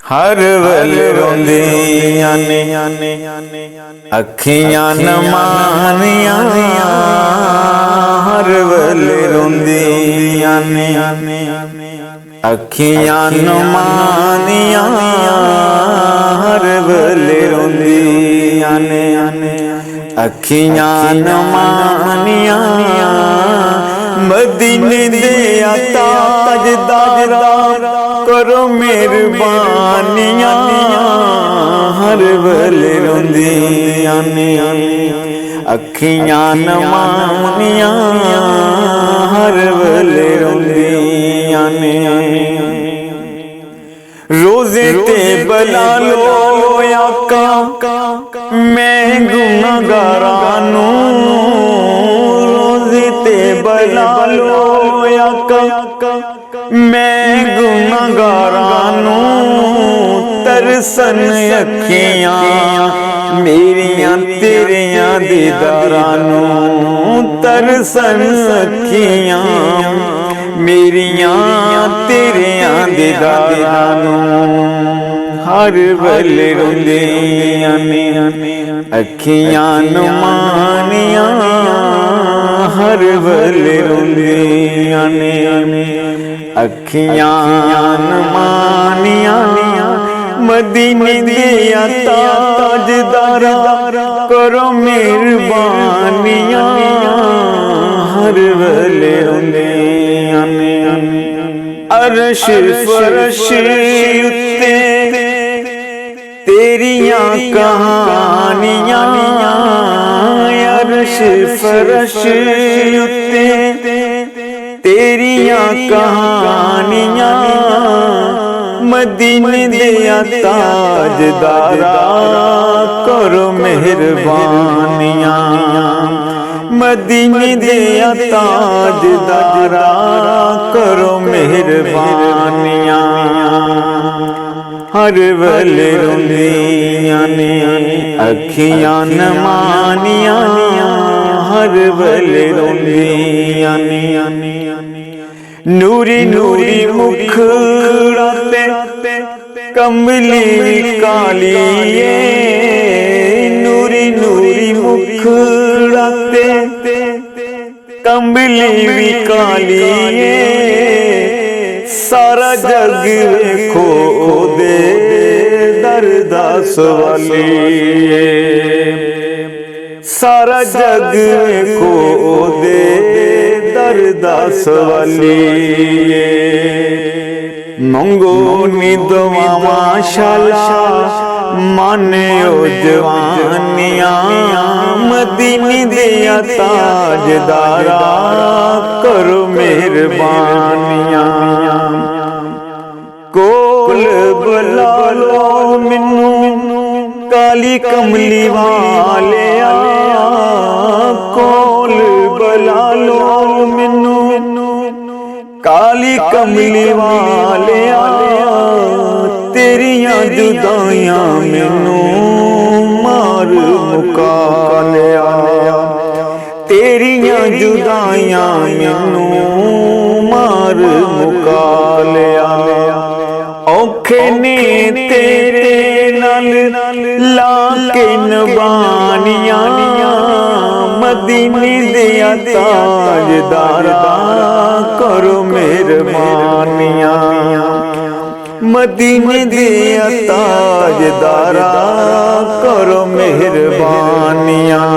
हर वल रोंदियां ने अखियां नमानियां, हर वल रोंदियां ने अखियां नमानियां, हर वल रोंदियां ने अखियां नमानियां। मदीने दे ताजदारा करो मेहरबानियां, हर वल रोंदियां ने अखियां नमानियां, हर वल रोंदियां ने। रोजे ते बला लो आका मैं गुनाहगारां नूं, रोजे ते बला लो आका मैं गुनाहगारां नूं। तरसन अखियां मेरियां तेरियां दीदारां नूं, तरसन अखियां मेरियां तेरियां दीदारां नूं। हर वल रोंदियां ने अखियां नमानियां, हर वल रोंदियां ने अखियां नमानियां। मदीने दिया ताजदारा करो मेहरबानियां, हर वल रोंदियां ने। अरश फरश उत्ते तेरियां कहानियां, अरश फरश उत्ते तेरियां कहानियां। मदीने दिया ताजदारा करो मेहरबानियां, मदीने दिया ताजदारा करो मेहरबानियां। हर वल रोंदियां ने अखियां नमानियां, हर वल रोंदियां ने। नूरी नूरी मुखड़ा ते कमली काली, नूरी नूरी मुखड़ा ते कमली काली। सारा जग वेखो दे दरदा सवाली, सारा जग वेखो दे दरदा सवाली। मंगो नी दुआवां शाला माने ओ जवानियां, मदीने दिया ताजदारा करो मेहरबानियां। कोल बुला लो मैनू काली कमली वालिया, कोल बुला लो मैनू काली कमली वालिया। तेरियां जुदाइयां मैनू मार मुका लिया, तेरियां जुदाइयां मैनू मार मुका लिया। औखे ने तेरे नाल लाके नबानियां, मदीने दिया ताजदारा करो मेहरबानियां, मदीने दिया ताजदारा करो मेहरबानियां।